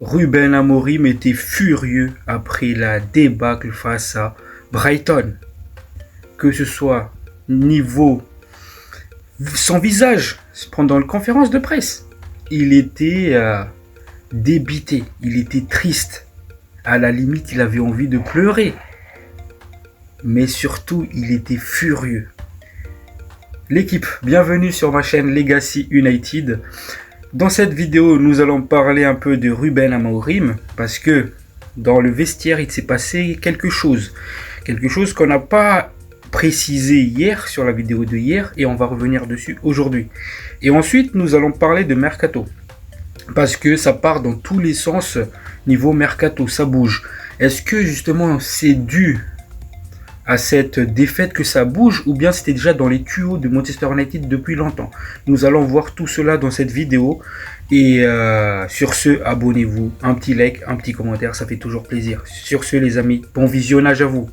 Ruben Amorim était furieux après la débâcle face à Brighton. Que ce soit niveau son visage pendant la conférence de presse, il était débité, il était triste. À la limite, il avait envie de pleurer. Mais surtout, il était furieux. L'équipe, bienvenue sur ma chaîne Legacy United. Dans cette vidéo, nous allons parler un peu de Ruben Amorim parce que dans le vestiaire, il s'est passé quelque chose. Quelque chose qu'on n'a pas précisé hier sur la vidéo de hier et on va revenir dessus aujourd'hui. Et ensuite, nous allons parler de Mercato parce que ça part dans tous les sens niveau Mercato, ça bouge. Est-ce que justement c'est dû à cette défaite que ça bouge ou bien c'était déjà dans les tuyaux de Manchester United depuis longtemps? Nous allons voir tout cela dans cette vidéo et sur ce, abonnez-vous, un petit like, un petit commentaire, ça fait toujours plaisir. Sur ce les amis, bon visionnage à vous.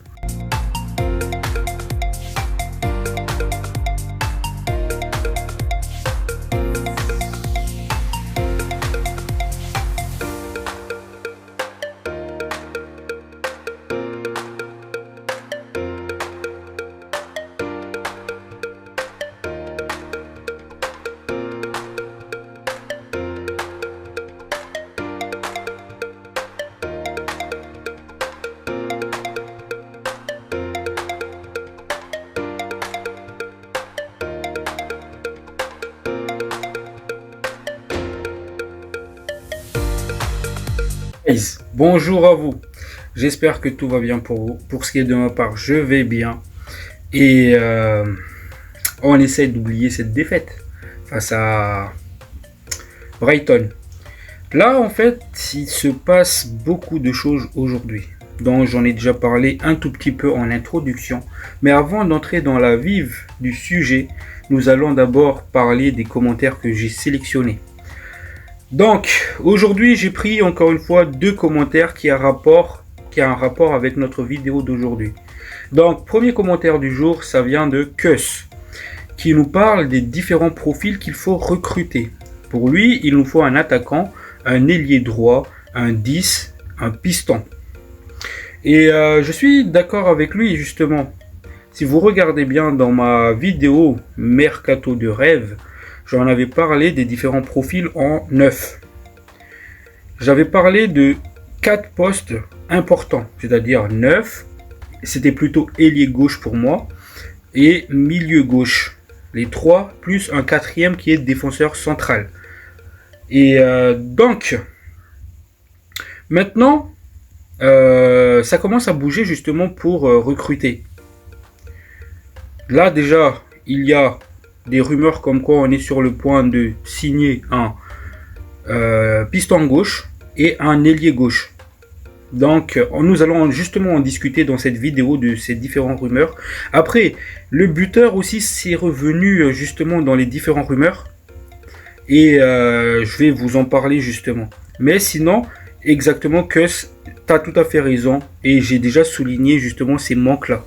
Bonjour à vous, j'espère que tout va bien pour vous. Pour ce qui est de ma part, je vais bien et on essaie d'oublier cette défaite face à Brighton. Là en fait il se passe beaucoup de choses aujourd'hui, dont j'en ai déjà parlé un tout petit peu en introduction, mais avant d'entrer dans la vive du sujet, nous allons d'abord parler des commentaires que j'ai sélectionnés. Donc, aujourd'hui, j'ai pris encore une fois deux commentaires qui ont un rapport avec notre vidéo d'aujourd'hui. Donc, premier commentaire du jour, ça vient de Kus, qui nous parle des différents profils qu'il faut recruter. Pour lui, il nous faut un attaquant, un ailier droit, un 10, un piston. Et je suis d'accord avec lui, justement. Si vous regardez bien dans ma vidéo Mercato de rêve, j'en avais parlé des différents profils en 9. J'avais parlé de 4 postes importants, c'est-à-dire 9. C'était plutôt ailier gauche pour moi et milieu gauche. Les 3 plus un quatrième qui est défenseur central. Et donc, maintenant, ça commence à bouger justement pour recruter. Là déjà, il y a des rumeurs comme quoi on est sur le point de signer un piston gauche et un ailier gauche. Donc nous allons justement en discuter dans cette vidéo de ces différentes rumeurs. Après, le buteur aussi c'est revenu justement dans les différentes rumeurs. Et je vais vous en parler justement. Mais sinon, exactement que tu as tout à fait raison. Et j'ai déjà souligné justement ces manques là.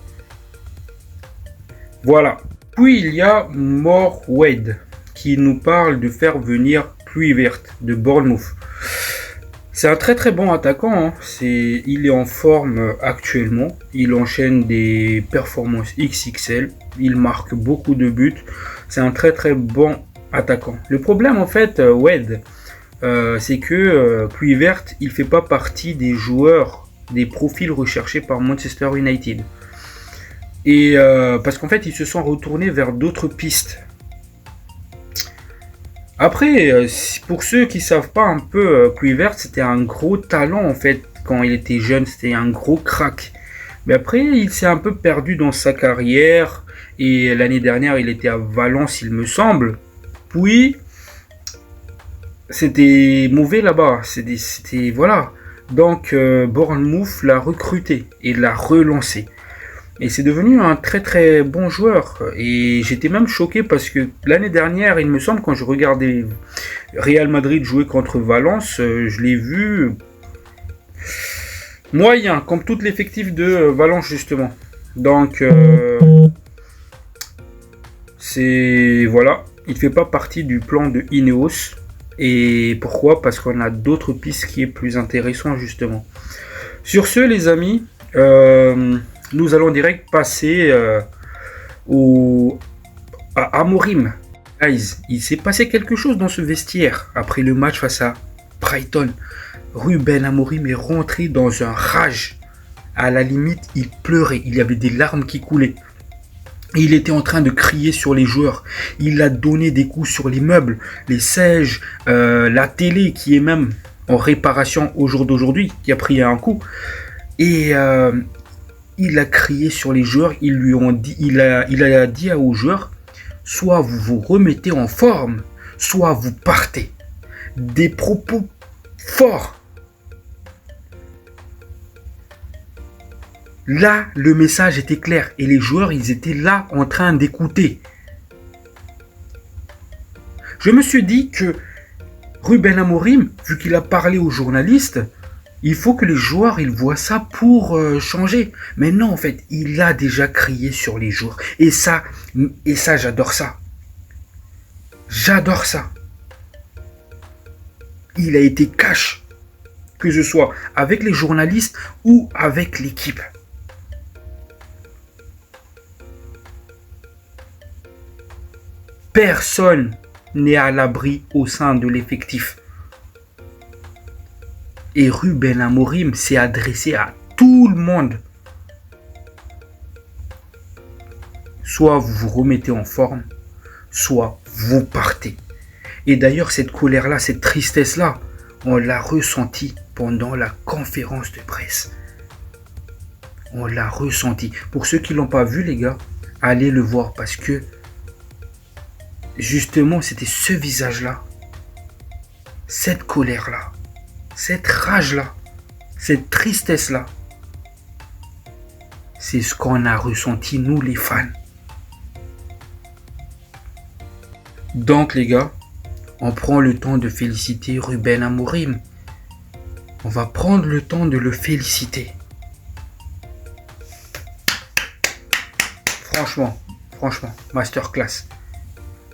Voilà. Puis il y a Morwade qui nous parle de faire venir Kluivert de Bournemouth. C'est un très très bon attaquant, hein. Il est en forme actuellement, il enchaîne des performances XXL, il marque beaucoup de buts, c'est un très très bon attaquant. Le problème en fait, Wade, c'est que Kluivert, il fait pas partie des joueurs, des profils recherchés par Manchester United. Et parce qu'en fait, ils se sont retournés vers d'autres pistes. Après, pour ceux qui savent pas un peu, Kluivert, c'était un gros talent en fait. Quand il était jeune, c'était un gros crack. Mais après, il s'est un peu perdu dans sa carrière. Et l'année dernière, il était à Valence, il me semble. Puis, c'était mauvais là-bas. C'était voilà. Donc, Bournemouth l'a recruté et l'a relancé. Et c'est devenu un très très bon joueur. Et j'étais même choqué parce que l'année dernière, il me semble, quand je regardais Real Madrid jouer contre Valence, je l'ai vu moyen, comme tout l'effectif de Valence justement. Donc, c'est voilà, il fait pas partie du plan de Ineos. Et pourquoi? Parce qu'on a d'autres pistes qui est plus intéressant justement. Sur ce, les amis, nous allons direct passer à Amorim. Guys, il s'est passé quelque chose dans ce vestiaire après le match face à Brighton. Ruben Amorim est rentré dans un rage. À la limite, il pleurait. Il y avait des larmes qui coulaient. Il était en train de crier sur les joueurs. Il a donné des coups sur les meubles, les sièges, la télé qui est même en réparation au jour d'aujourd'hui, qui a pris un coup. Et il a crié sur les joueurs. Il a dit aux joueurs, soit vous vous remettez en forme, soit vous partez. Des propos forts. Là, le message était clair et les joueurs, ils étaient là en train d'écouter. Je me suis dit que Ruben Amorim, vu qu'il a parlé aux journalistes, il faut que les joueurs, ils voient ça pour changer. Mais non, en fait, il a déjà crié sur les joueurs. Et ça, j'adore ça. J'adore ça. Il a été cash, que ce soit avec les journalistes ou avec l'équipe. Personne n'est à l'abri au sein de l'effectif. Et Ruben Amorim s'est adressé à tout le monde. Soit vous vous remettez en forme, soit vous partez. Et d'ailleurs, cette colère-là, cette tristesse-là, on l'a ressentie pendant la conférence de presse. On l'a ressenti. Pour ceux qui ne l'ont pas vu, les gars, allez le voir parce que justement, c'était ce visage-là, cette colère-là, cette rage-là, cette tristesse-là. C'est ce qu'on a ressenti, nous les fans. Donc les gars, on prend le temps de féliciter Ruben Amorim. On va prendre le temps de le féliciter. Franchement, masterclass.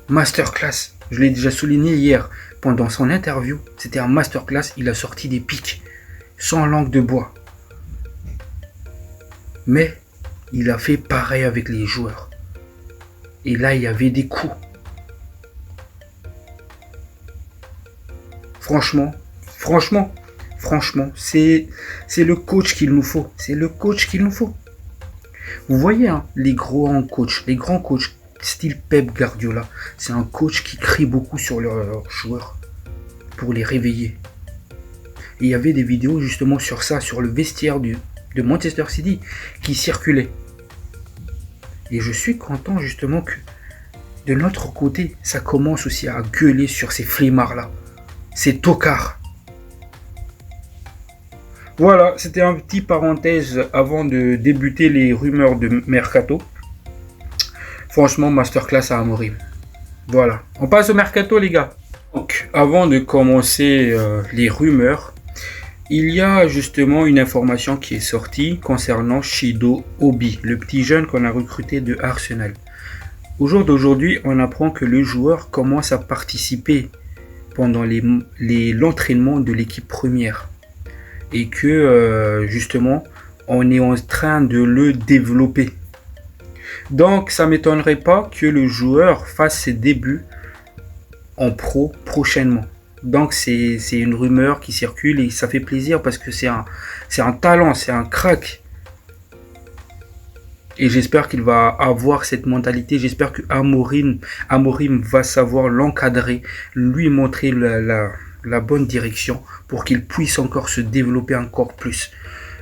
Masterclass, je l'ai déjà souligné hier pendant son interview, c'était un masterclass, il a sorti des pics sans langue de bois. Mais il a fait pareil avec les joueurs. Et là, il y avait des coups. Franchement, c'est le coach qu'il nous faut. C'est le coach qu'il nous faut. Vous voyez, hein, les grands coachs, style Pep Guardiola, c'est un coach qui crie beaucoup sur leurs joueurs pour les réveiller. Et il y avait des vidéos justement sur ça, sur le vestiaire de Manchester City qui circulaient. Et je suis content justement que de notre côté, ça commence aussi à gueuler sur ces flemmards-là, ces tocards. Voilà, c'était un petit parenthèse avant de débuter les rumeurs de Mercato. Franchement, masterclass à Amorim. Voilà, on passe au Mercato les gars. Donc, avant de commencer les rumeurs, il y a justement une information qui est sortie concernant Chido Obi, le petit jeune qu'on a recruté de Arsenal. Au jour d'aujourd'hui, on apprend que le joueur commence à participer pendant l'entraînement de l'équipe première. Et que justement, on est en train de le développer. Donc, ça ne m'étonnerait pas que le joueur fasse ses débuts en pro prochainement. Donc, c'est une rumeur qui circule et ça fait plaisir parce que c'est un talent, c'est un crack. Et j'espère qu'il va avoir cette mentalité. J'espère que Amorim va savoir l'encadrer, lui montrer la bonne direction pour qu'il puisse encore se développer encore plus.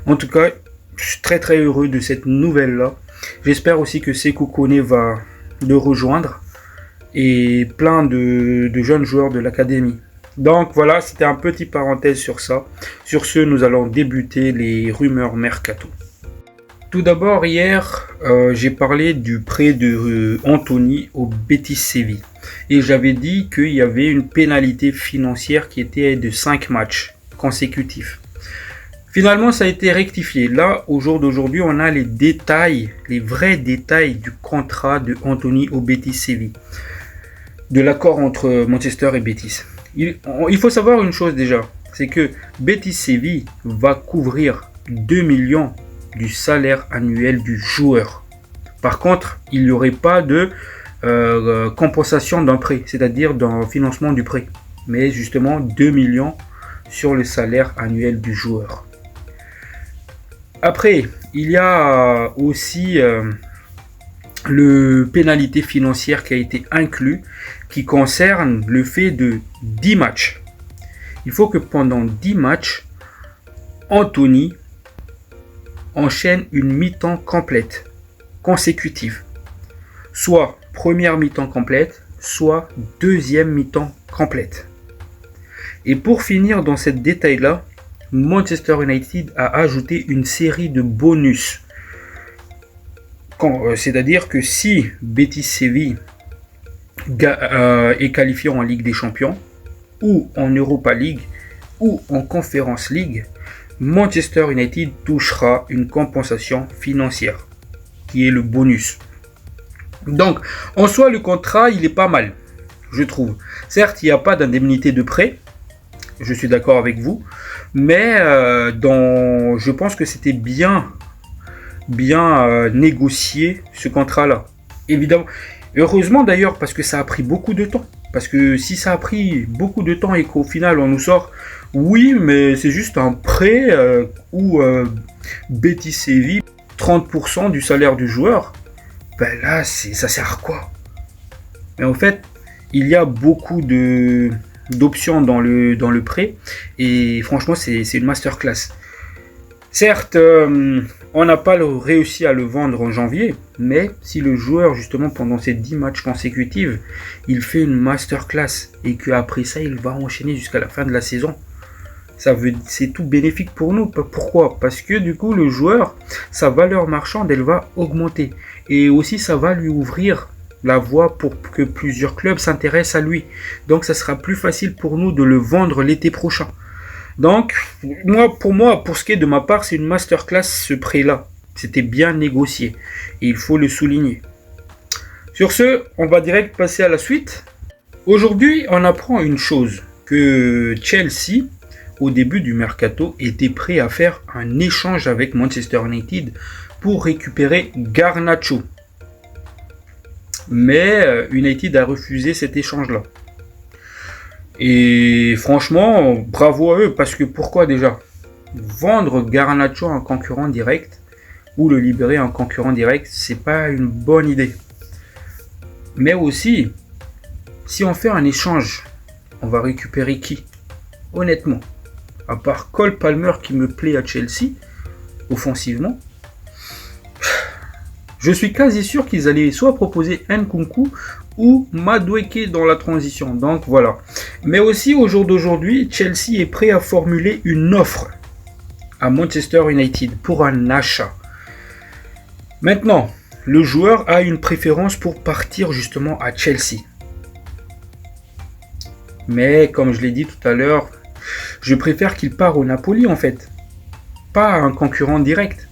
En tout cas, je suis très très heureux de cette nouvelle-là. J'espère aussi que Sékou Koné va le rejoindre et plein de jeunes joueurs de l'académie. Donc voilà, c'était un petit parenthèse sur ça. Sur ce, nous allons débuter les rumeurs Mercato. Tout d'abord, hier, j'ai parlé du prêt de Anthony au Betis Séville. Et j'avais dit qu'il y avait une pénalité financière qui était de 5 matchs consécutifs. Finalement, ça a été rectifié. Là, au jour d'aujourd'hui, on a les détails, les vrais détails du contrat de Anthony au Betis Séville. De l'accord entre Manchester et Betis. Il faut savoir une chose déjà, c'est que Betis Séville va couvrir 2 millions du salaire annuel du joueur. Par contre, il n'y aurait pas de compensation d'un prêt, c'est-à-dire d'un financement du prêt, mais justement 2 millions sur le salaire annuel du joueur. Après, il y a aussi le pénalité financière qui a été inclus, qui concerne le fait de 10 matchs. Il faut que pendant 10 matchs, Anthony enchaîne une mi-temps complète, consécutive. Soit première mi-temps complète, soit deuxième mi-temps complète. Et pour finir dans ce détail-là, Manchester United a ajouté une série de bonus. C'est-à-dire que si Betis Séville est qualifié en Ligue des Champions, ou en Europa League, ou en Conference League, Manchester United touchera une compensation financière, qui est le bonus. Donc, en soi, le contrat, il est pas mal, je trouve. Certes, il n'y a pas d'indemnité de prêt, je suis d'accord avec vous, mais je pense que c'était bien négocié ce contrat-là. Évidemment, heureusement d'ailleurs, parce que ça a pris beaucoup de temps. Parce que si ça a pris beaucoup de temps et qu'au final on nous sort, oui, mais c'est juste un prêt où Betis Séville, 30% du salaire du joueur, ben là, ça sert à quoi? Mais en fait, il y a beaucoup d'options dans le prêt et franchement, c'est une masterclass. Certes, on n'a pas réussi à le vendre en janvier, mais si le joueur, justement, pendant ces 10 matchs consécutifs, il fait une masterclass et qu'après ça, il va enchaîner jusqu'à la fin de la saison, c'est tout bénéfique pour nous. Pourquoi? Parce que du coup, le joueur, sa valeur marchande, elle va augmenter. Et aussi, ça va lui ouvrir la voie pour que plusieurs clubs s'intéressent à lui. Donc, ça sera plus facile pour nous de le vendre l'été prochain. Donc, pour ce qui est de ma part, c'est une masterclass ce prêt-là. C'était bien négocié. Et il faut le souligner. Sur ce, on va direct passer à la suite. Aujourd'hui, on apprend une chose. Que Chelsea, au début du mercato, était prêt à faire un échange avec Manchester United pour récupérer Garnacho. Mais United a refusé cet échange-là. Et franchement, bravo à eux, parce que pourquoi déjà? Vendre Garnacho à un concurrent direct ou le libérer à un concurrent direct, c'est pas une bonne idée. Mais aussi, si on fait un échange, on va récupérer qui? Honnêtement, à part Cole Palmer qui me plaît à Chelsea, offensivement, je suis quasi sûr qu'ils allaient soit proposer Nkunku ou Madueke dans la transition. Donc voilà. Mais aussi au jour d'aujourd'hui, Chelsea est prêt à formuler une offre à Manchester United pour un achat. Maintenant, le joueur a une préférence pour partir justement à Chelsea. Mais comme je l'ai dit tout à l'heure, je préfère qu'il parte au Napoli en fait. Pas à un concurrent direct.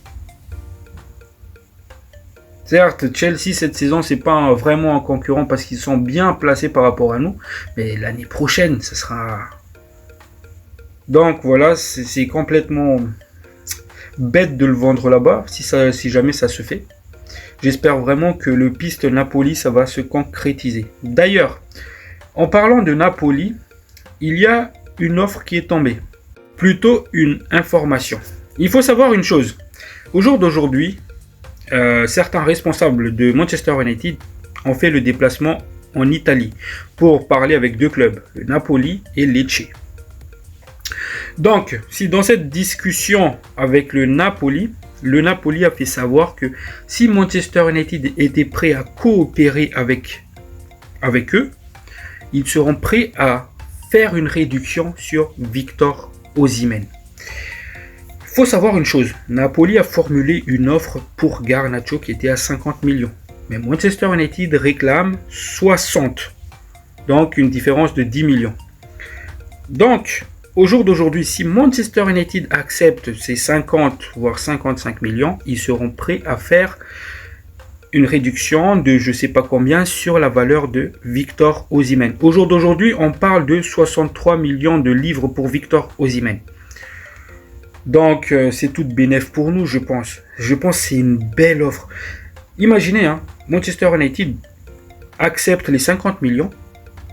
Certes, Chelsea cette saison, c'est pas vraiment un concurrent parce qu'ils sont bien placés par rapport à nous. Mais l'année prochaine, ça sera... Donc voilà, c'est complètement bête de le vendre là-bas, si jamais ça se fait. J'espère vraiment que le piste Napoli, ça va se concrétiser. D'ailleurs, en parlant de Napoli, il y a une offre qui est tombée. Plutôt une information. Il faut savoir une chose. Au jour d'aujourd'hui, certains responsables de Manchester United ont fait le déplacement en Italie pour parler avec deux clubs, le Napoli et Lecce. Donc, si dans cette discussion avec le Napoli a fait savoir que si Manchester United était prêt à coopérer avec eux, ils seront prêts à faire une réduction sur Victor Osimhen. Il faut savoir une chose, Napoli a formulé une offre pour Garnacho qui était à 50 millions. Mais Manchester United réclame 60. Donc une différence de 10 millions. Donc, au jour d'aujourd'hui, si Manchester United accepte ces 50 voire 55 millions, ils seront prêts à faire une réduction de je sais pas combien sur la valeur de Victor Osimhen. Au jour d'aujourd'hui, on parle de 63 millions de livres pour Victor Osimhen. Donc, c'est tout bénéf pour nous, je pense. Je pense que c'est une belle offre. Imaginez, hein, Manchester United accepte les 50 millions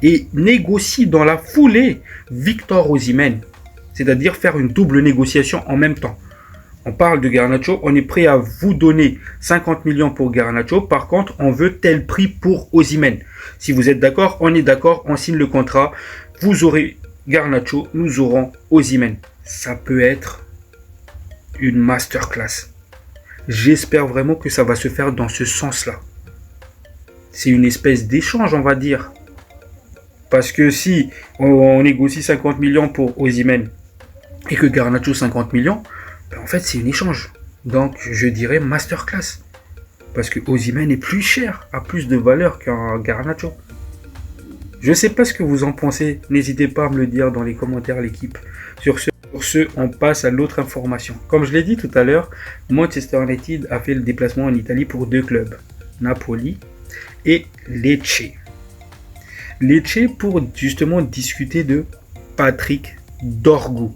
et négocie dans la foulée Victor Osimhen. C'est-à-dire faire une double négociation en même temps. On parle de Garnacho, on est prêt à vous donner 50 millions pour Garnacho. Par contre, on veut tel prix pour Osimhen. Si vous êtes d'accord, on est d'accord, on signe le contrat. Vous aurez Garnacho, nous aurons Osimhen. Ça peut être une masterclass. J'espère vraiment que ça va se faire dans ce sens-là. C'est une espèce d'échange, on va dire. Parce que si on négocie 50 millions pour Osimhen et que Garnacho 50 millions, ben en fait c'est un échange. Donc je dirais masterclass. Parce que Osimhen est plus cher, a plus de valeur qu'un Garnacho. Je ne sais pas ce que vous en pensez. N'hésitez pas à me le dire dans les commentaires, l'équipe. Sur ce, on passe à l'autre information. Comme je l'ai dit tout à l'heure, Manchester United a fait le déplacement en Italie pour deux clubs. Napoli et Lecce. Lecce pour justement discuter de Patrick Dorgu.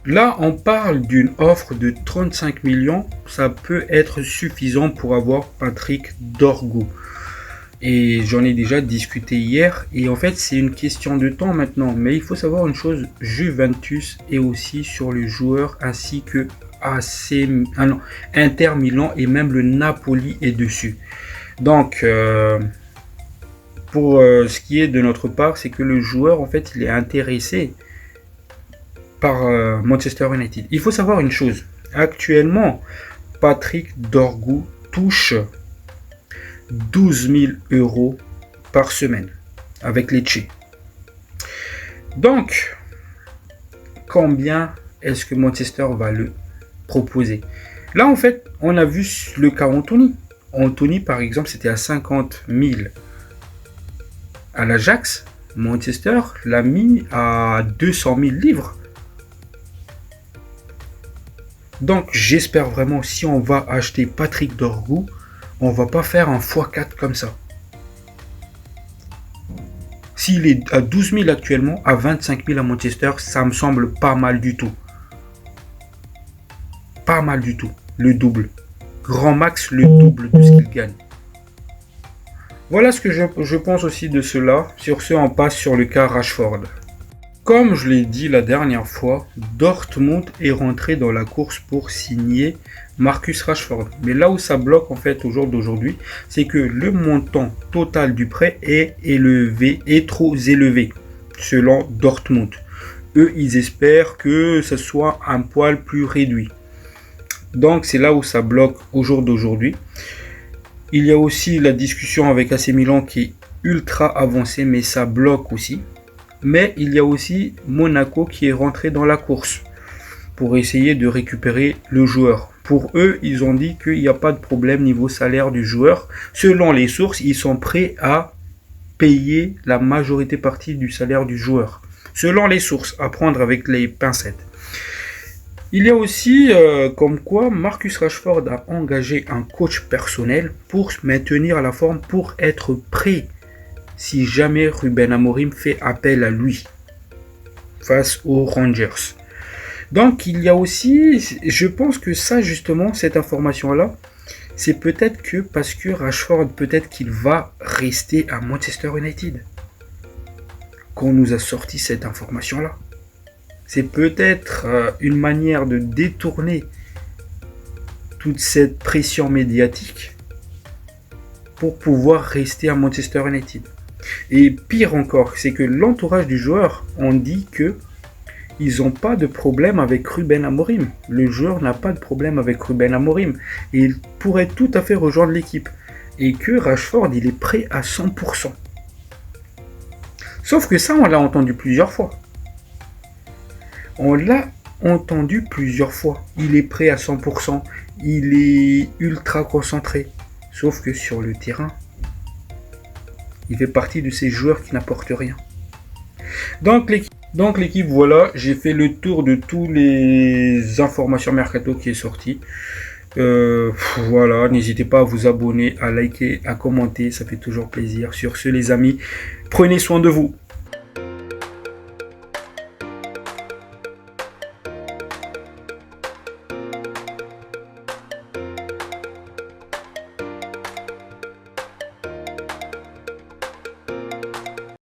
Là, on parle d'une offre de 35 millions. Ça peut être suffisant pour avoir Patrick Dorgu. Et j'en ai déjà discuté hier. Et en fait, c'est une question de temps maintenant. Mais il faut savoir une chose. Juventus est aussi sur le joueur ainsi que Inter Milan et même le Napoli est dessus. Donc, pour ce qui est de notre part, c'est que le joueur, en fait, il est intéressé par Manchester United. Il faut savoir une chose. Actuellement, Patrick Dorgu touche 12 000 € par semaine avec Lecce. Donc, combien est-ce que Manchester va le proposer? Là, en fait, on a vu le cas Anthony. Anthony, par exemple, c'était à 50 000 à l'Ajax. Manchester l'a mis à 200 000 livres. Donc, j'espère vraiment, si on va acheter Patrick Dorgu, on va pas faire un x4 comme ça. S'il est à 12 000 actuellement, à 25 000 à Manchester, ça me semble pas mal du tout. Pas mal du tout. Le double. Grand max, le double de ce qu'il gagne. Voilà ce que je pense aussi de cela. Sur ce, on passe sur le cas Rashford. Comme je l'ai dit la dernière fois, Dortmund est rentré dans la course pour signer Marcus Rashford. Mais là où ça bloque en fait au jour d'aujourd'hui, c'est que le montant total du prêt est trop élevé, selon Dortmund. Eux, ils espèrent que ce soit un poil plus réduit. Donc c'est là où ça bloque au jour d'aujourd'hui. Il y a aussi la discussion avec AC Milan qui est ultra avancée, mais ça bloque aussi. Mais il y a aussi Monaco qui est rentré dans la course pour essayer de récupérer le joueur. Pour eux, ils ont dit qu'il n'y a pas de problème niveau salaire du joueur. Selon les sources, ils sont prêts à payer la majorité partie du salaire du joueur. Selon les sources, à prendre avec les pincettes. Il y a aussi comme quoi Marcus Rashford a engagé un coach personnel pour maintenir la forme, pour être prêt si jamais Ruben Amorim fait appel à lui face aux Rangers. Donc il y a aussi, je pense que ça justement, cette information-là, c'est peut-être que parce que Rashford, peut-être qu'il va rester à Manchester United qu'on nous a sorti cette information-là. C'est peut-être une manière de détourner toute cette pression médiatique pour pouvoir rester à Manchester United. Et pire encore, c'est que l'entourage du joueur ont dit que ils n'ont pas de problème avec Ruben Amorim. Le joueur n'a pas de problème avec Ruben Amorim. Et il pourrait tout à fait rejoindre l'équipe. Et que Rashford, il est prêt à 100%. Sauf que ça, on l'a entendu plusieurs fois. On l'a entendu plusieurs fois. Il est prêt à 100%. Il est ultra concentré. Sauf que sur le terrain, il fait partie de ces joueurs qui n'apportent rien. Donc l'équipe, voilà, j'ai fait le tour de toutes les informations mercato qui est sorti. Voilà, n'hésitez pas à vous abonner, à liker, à commenter, ça fait toujours plaisir. Sur ce, les amis, prenez soin de vous.